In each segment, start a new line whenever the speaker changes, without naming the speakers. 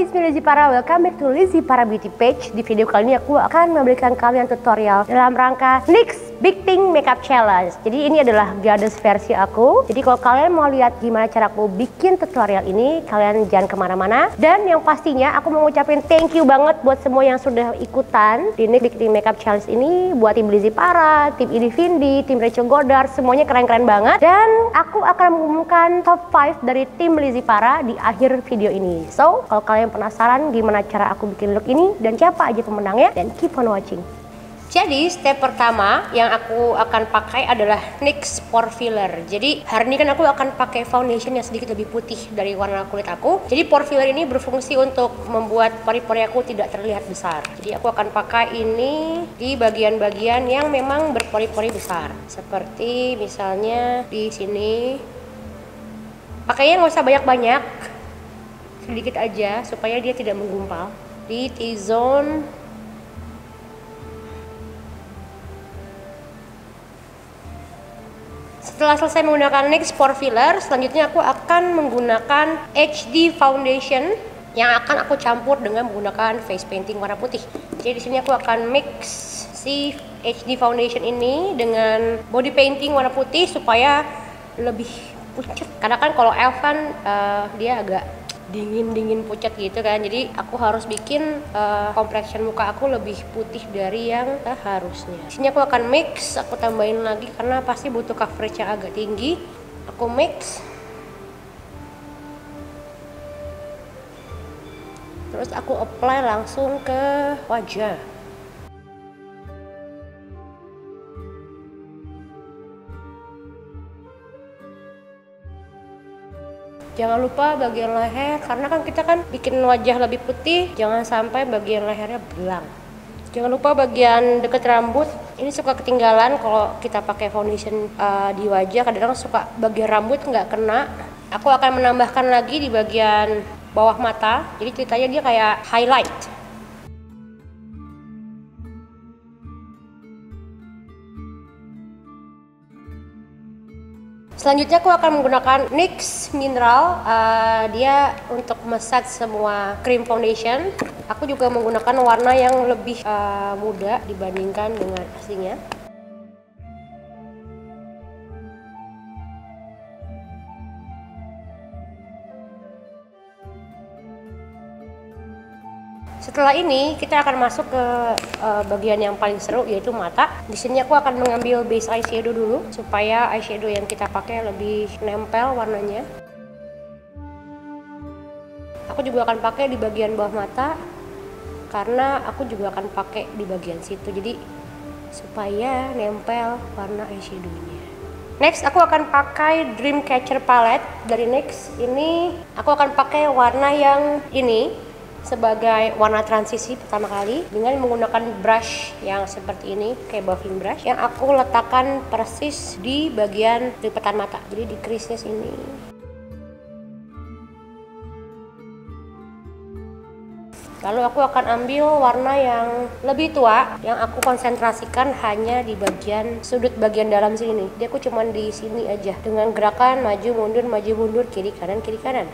it's me Lizzy Para. Welcome back to Lizzy Para Beauty Page. Di video kali ini aku akan memberikan kalian tutorial dalam rangka NYX Big Pink Makeup Challenge. Jadi ini adalah gadis versi aku. Jadi kalau kalian mau lihat gimana cara aku bikin tutorial ini, kalian jangan kemana-mana. Dan yang pastinya aku mau ngucapin thank you banget buat semua yang sudah ikutan di NYX Big Pink Makeup Challenge ini. Buat tim Lizzy Para, tim Edi Vindi, tim Rachel Godard, semuanya keren-keren banget. Dan aku akan mengumumkan top 5 dari tim Lizzy Para di akhir video ini. So, kalau kalian penasaran gimana cara aku bikin look ini dan siapa aja pemenangnya, dan keep on watching. Jadi step pertama yang aku akan pakai adalah NYX Pore Filler. Jadi hari ini kan aku akan pakai foundation yang sedikit lebih putih dari warna kulit aku. Jadi Pore Filler ini berfungsi untuk membuat pori-pori aku tidak terlihat besar. Jadi aku akan pakai ini di bagian-bagian yang memang berpori-pori besar. Seperti misalnya di sini. Pakainya nggak usah banyak-banyak, sedikit aja supaya dia tidak menggumpal. Di T-zone. Setelah selesai menggunakan NYX Pore Filler, selanjutnya aku akan menggunakan HD Foundation yang akan aku campur dengan menggunakan face painting warna putih. Jadi di sini aku akan mix si HD Foundation ini dengan body painting warna putih supaya lebih pucat. Karena kan kalau elf kan dia agak dingin pucat gitu kan, jadi aku harus bikin complexion muka aku lebih putih dari yang seharusnya. Di sini aku akan mix, aku tambahin lagi karena pasti butuh coverage yang agak tinggi. Aku mix, terus aku apply langsung ke wajah. Jangan lupa bagian leher, karena kan kita kan bikin wajah lebih putih, jangan sampai bagian lehernya belang. Jangan lupa bagian deket rambut, ini suka ketinggalan kalau kita pakai foundation di wajah, kadang-kadang suka bagian rambut nggak kena. Aku akan menambahkan lagi di bagian bawah mata, jadi ceritanya dia kayak highlight. Selanjutnya aku akan menggunakan NYX Mineral, dia untuk massage semua cream foundation. Aku juga menggunakan warna yang lebih muda dibandingkan dengan aslinya. Setelah ini kita akan masuk ke bagian yang paling seru, yaitu mata. Di sini aku akan mengambil base eyeshadow dulu supaya eyeshadow yang kita pakai lebih nempel warnanya. Aku juga akan pakai di bagian bawah mata karena aku juga akan pakai di bagian situ, jadi supaya nempel warna eyeshadownya. Next aku akan pakai Dreamcatcher palette dari NYX. Ini aku akan pakai warna yang ini sebagai warna transisi pertama kali dengan menggunakan brush yang seperti ini, kayak buffing brush yang aku letakkan persis di bagian lipatan mata, jadi di crease-nya sini. Lalu aku akan ambil warna yang lebih tua yang aku konsentrasikan hanya di bagian sudut bagian dalam sini. Dia aku cuman di sini aja dengan gerakan maju mundur, kiri kanan.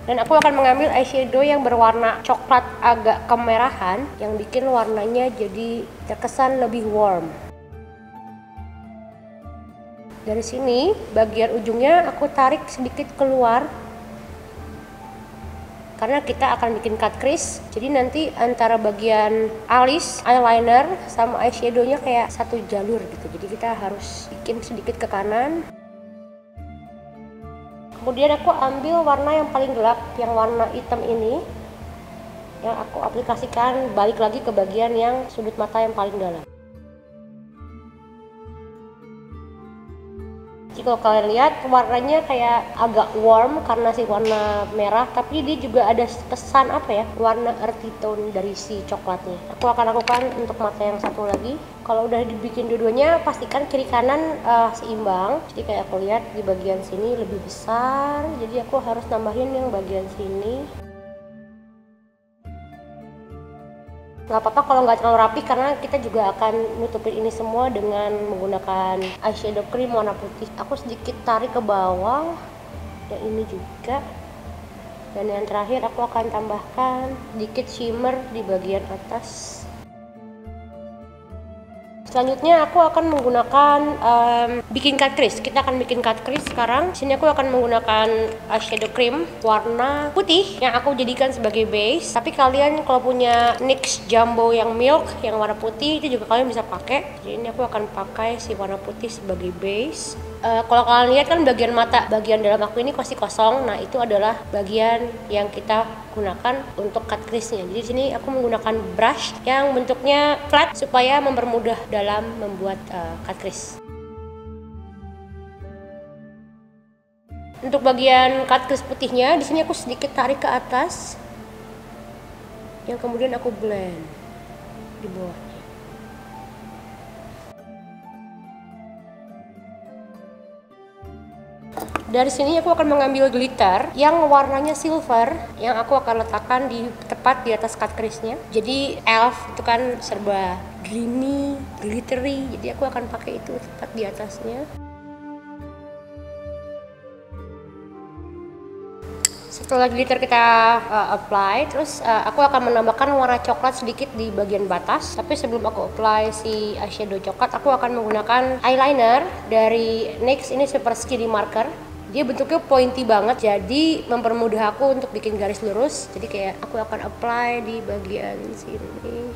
Dan aku akan mengambil eyeshadow yang berwarna coklat agak kemerahan yang bikin warnanya jadi terkesan lebih warm. Dari sini bagian ujungnya aku tarik sedikit keluar karena kita akan bikin cut crease. Jadi nanti antara bagian alis, eyeliner sama eyeshadownya kayak satu jalur gitu. Jadi kita harus bikin sedikit ke kanan. Kemudian aku ambil warna yang paling gelap, yang warna hitam ini, yang aku aplikasikan balik lagi ke bagian yang sudut mata yang paling dalam. Jadi kalau kalian lihat warnanya kayak agak warm karena si warna merah, tapi dia juga ada kesan warna earthy tone dari si coklatnya. Aku akan lakukan untuk mata yang satu lagi. Kalau udah dibikin dua-duanya, pastikan kiri kanan seimbang. Jadi kayak aku lihat di bagian sini lebih besar, jadi aku harus nambahin yang bagian sini. Nggak apa-apa kalau nggak terlalu rapi karena kita juga akan nutupin ini semua dengan menggunakan eyeshadow cream warna putih. Aku sedikit tarik ke bawah Dan ini juga. Dan yang terakhir aku akan tambahkan sedikit shimmer di bagian atas. Selanjutnya aku akan menggunakan bikin cut crease. Kita akan bikin cut crease sekarang. Sini aku akan menggunakan eyeshadow cream warna putih yang aku jadikan sebagai base. Tapi kalian kalau punya NYX Jumbo yang milk yang warna putih itu juga kalian bisa pakai. Jadi ini aku akan pakai si warna putih sebagai base. Kalau kalian lihat kan bagian mata, bagian dalam aku ini masih kosong. Nah itu adalah bagian yang kita gunakan untuk cut crease-nya. Jadi di sini aku menggunakan brush yang bentuknya flat supaya mempermudah dalam membuat cut crease. Untuk bagian cut crease putihnya, di sini aku sedikit tarik ke atas, yang kemudian aku blend di bawah. Dari sini aku akan mengambil glitter yang warnanya silver yang aku akan letakkan di tepat di atas cut crease-nya. Jadi elf itu kan serba dreamy, glittery, jadi aku akan pakai itu tepat di atasnya. Setelah glitter kita apply, terus aku akan menambahkan warna coklat sedikit di bagian batas. Tapi sebelum aku apply si eyeshadow coklat, aku akan menggunakan eyeliner dari NYX. Ini Super Skinny Marker. Dia bentuknya pointy banget, jadi mempermudah aku untuk bikin garis lurus. Jadi kayak aku akan apply di bagian sini.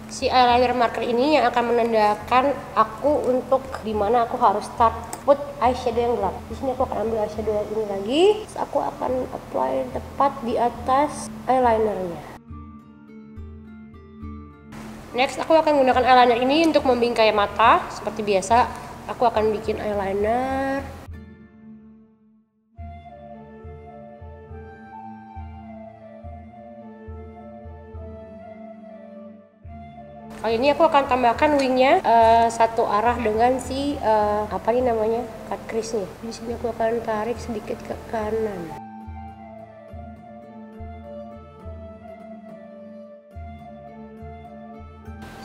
Si eyeliner marker ini yang akan menandakan aku untuk dimana aku harus start put eyeshadow yang gelap. Di sini aku akan ambil eyeshadow yang ini lagi, terus aku akan apply tepat di atas eyelinernya. Next, aku akan menggunakan eyeliner ini untuk membingkai mata. Seperti biasa, aku akan bikin eyeliner. Kali ini aku akan tambahkan wingnya satu arah dengan si apa ini namanya, cut crease-nya. Di sini aku akan tarik sedikit ke kanan.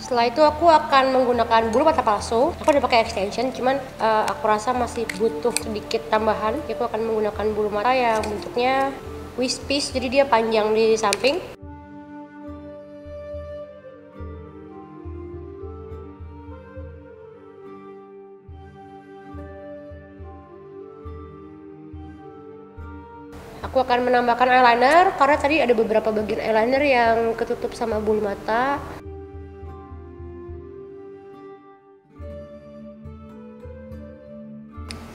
Setelah itu aku akan menggunakan bulu mata palsu. Aku udah pakai extension, cuman aku rasa masih butuh sedikit tambahan. Jadi aku akan menggunakan bulu mata yang bentuknya wispies, jadi dia panjang di samping. Aku akan menambahkan eyeliner karena tadi ada beberapa bagian eyeliner yang ketutup sama bulu mata.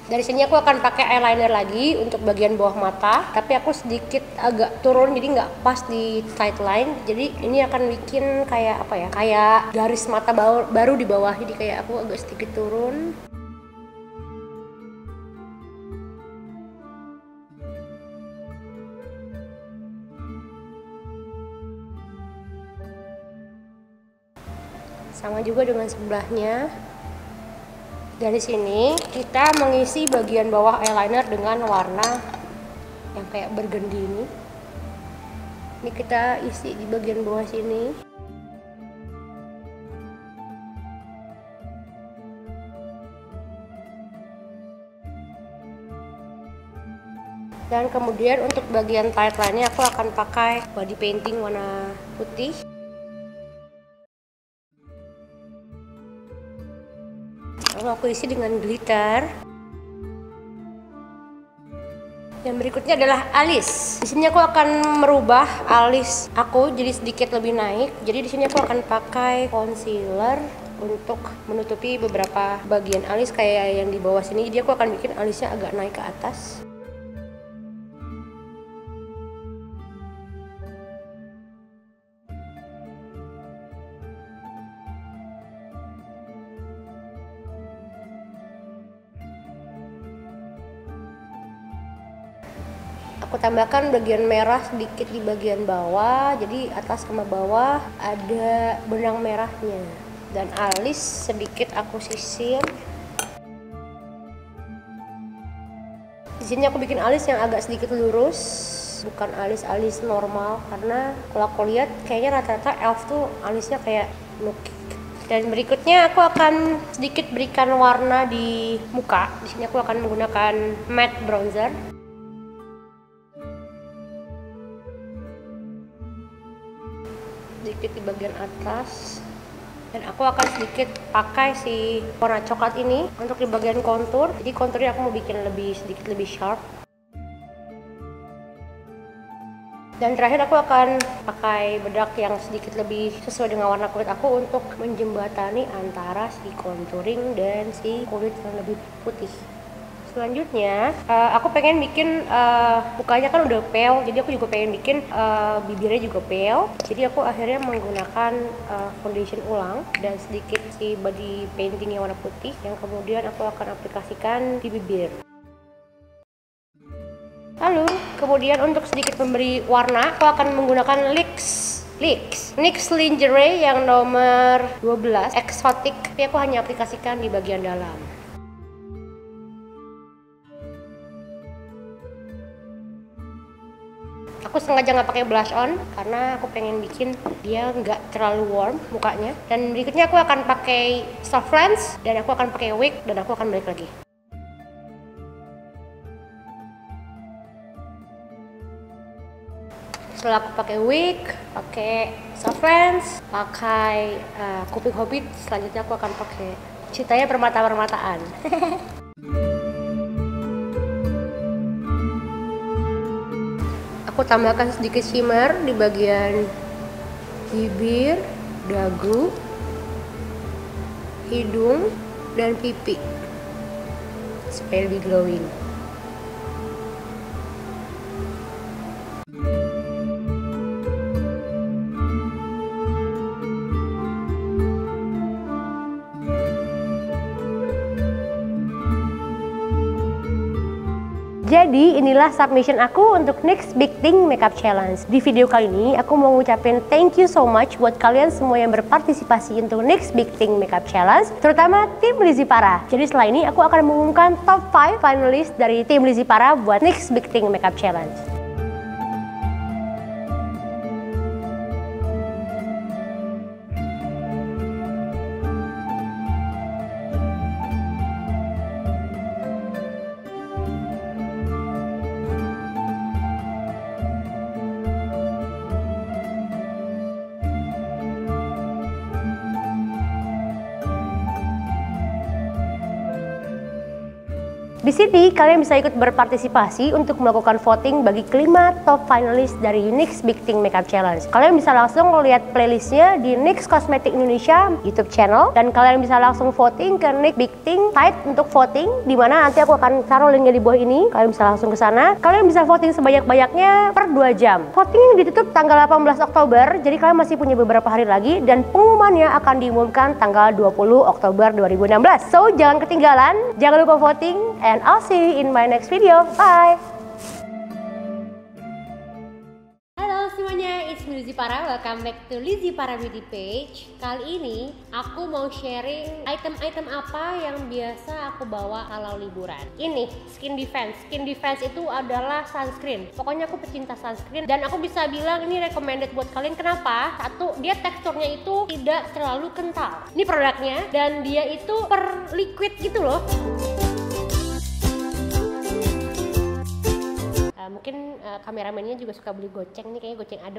Dari sini aku akan pakai eyeliner lagi untuk bagian bawah mata, tapi aku sedikit agak turun jadi nggak pas di tight line. Jadi ini akan bikin kayak apa ya, kayak garis mata baru di bawah. Jadi kayak aku agak sedikit turun. Sama juga dengan sebelahnya. Dari sini kita mengisi bagian bawah eyeliner dengan warna yang kayak burgundy ini. Ini kita isi di bagian bawah sini. Dan kemudian untuk bagian tight line-nya aku akan pakai body painting warna putih. Lalu aku isi dengan glitter. Yang berikutnya adalah alis. Di sini aku akan merubah alis aku jadi sedikit lebih naik. Jadi di sini aku akan pakai concealer untuk menutupi beberapa bagian alis kayak yang di bawah sini. Jadi aku akan bikin alisnya agak naik ke atas. Aku tambahkan bagian merah sedikit di bagian bawah, jadi atas sama bawah ada benang merahnya. Dan alis sedikit aku sisir. Di sini aku bikin alis yang agak sedikit lurus, bukan alis-alis normal, karena kalau aku lihat kayaknya rata-rata elf tuh alisnya kayak nukik. Dan berikutnya aku akan sedikit berikan warna di muka. Di sini aku akan menggunakan matte bronzer. Sedikit di bagian atas. Dan aku akan sedikit pakai si warna coklat ini untuk di bagian kontur. Jadi konturnya aku mau bikin sedikit lebih sharp. Dan terakhir aku akan pakai bedak yang sedikit lebih sesuai dengan warna kulit aku untuk menjembatani antara si contouring dan si kulit yang lebih putih. Selanjutnya, aku pengen bikin mukanya kan udah pale, jadi aku juga pengen bikin bibirnya juga pale. Jadi aku akhirnya menggunakan foundation ulang dan sedikit si body painting yang warna putih yang kemudian aku akan aplikasikan di bibir. Lalu, kemudian untuk sedikit memberi warna, aku akan menggunakan NYX Lingerie yang nomor 12 Exotic, tapi aku hanya aplikasikan di bagian dalam. Aku sengaja nggak pakai blush on karena aku pengen bikin dia nggak terlalu warm mukanya. Dan berikutnya aku akan pakai soft lens dan aku akan pakai wig dan aku akan balik lagi. Setelah aku pakai wig, pakai soft lens, pakai kuping hobbit, selanjutnya aku akan pakai cintanya permata-permataan. Aku tambahkan sedikit shimmer di bagian bibir, dagu, hidung, dan pipi supaya lebih glowing. Jadi inilah submission aku untuk NYX Big Thing Makeup Challenge. Di video kali ini aku mau ngucapin thank you so much buat kalian semua yang berpartisipasi untuk NYX Big Thing Makeup Challenge, terutama tim Lizzy Farah. Jadi setelah ini aku akan mengumumkan top 5 finalis dari tim Lizzy Farah buat NYX Big Thing Makeup Challenge. Di sini kalian bisa ikut berpartisipasi untuk melakukan voting bagi kelima top finalis dari NYX Big Thing Makeup Challenge. Kalian bisa langsung lihat playlistnya di NYX Cosmetic Indonesia YouTube channel dan kalian bisa langsung voting ke NYX Big Thing site untuk voting, di mana nanti aku akan taruh linknya di bawah ini. Kalian bisa langsung ke sana. Kalian bisa voting sebanyak-banyaknya per 2 jam. Voting ditutup tanggal 18 Oktober, jadi kalian masih punya beberapa hari lagi dan pengumumannya akan diumumkan tanggal 20 Oktober 2016. So jangan ketinggalan, jangan lupa voting. And I'll see you in my next video. Bye! Halo semuanya, it's me Lizzy Farah. Welcome back to Lizzy Farah Beauty Page. Kali ini aku mau sharing item-item apa yang biasa aku bawa kalau liburan. Ini Skin Defense. Skin Defense itu adalah sunscreen. Pokoknya aku pecinta sunscreen dan aku bisa bilang ini recommended buat kalian. Kenapa? Satu, dia teksturnya itu tidak terlalu kental. Ini produknya dan dia itu per liquid gitu loh. Mungkin kameramennya juga suka beli goceng nih, kayaknya goceng adem.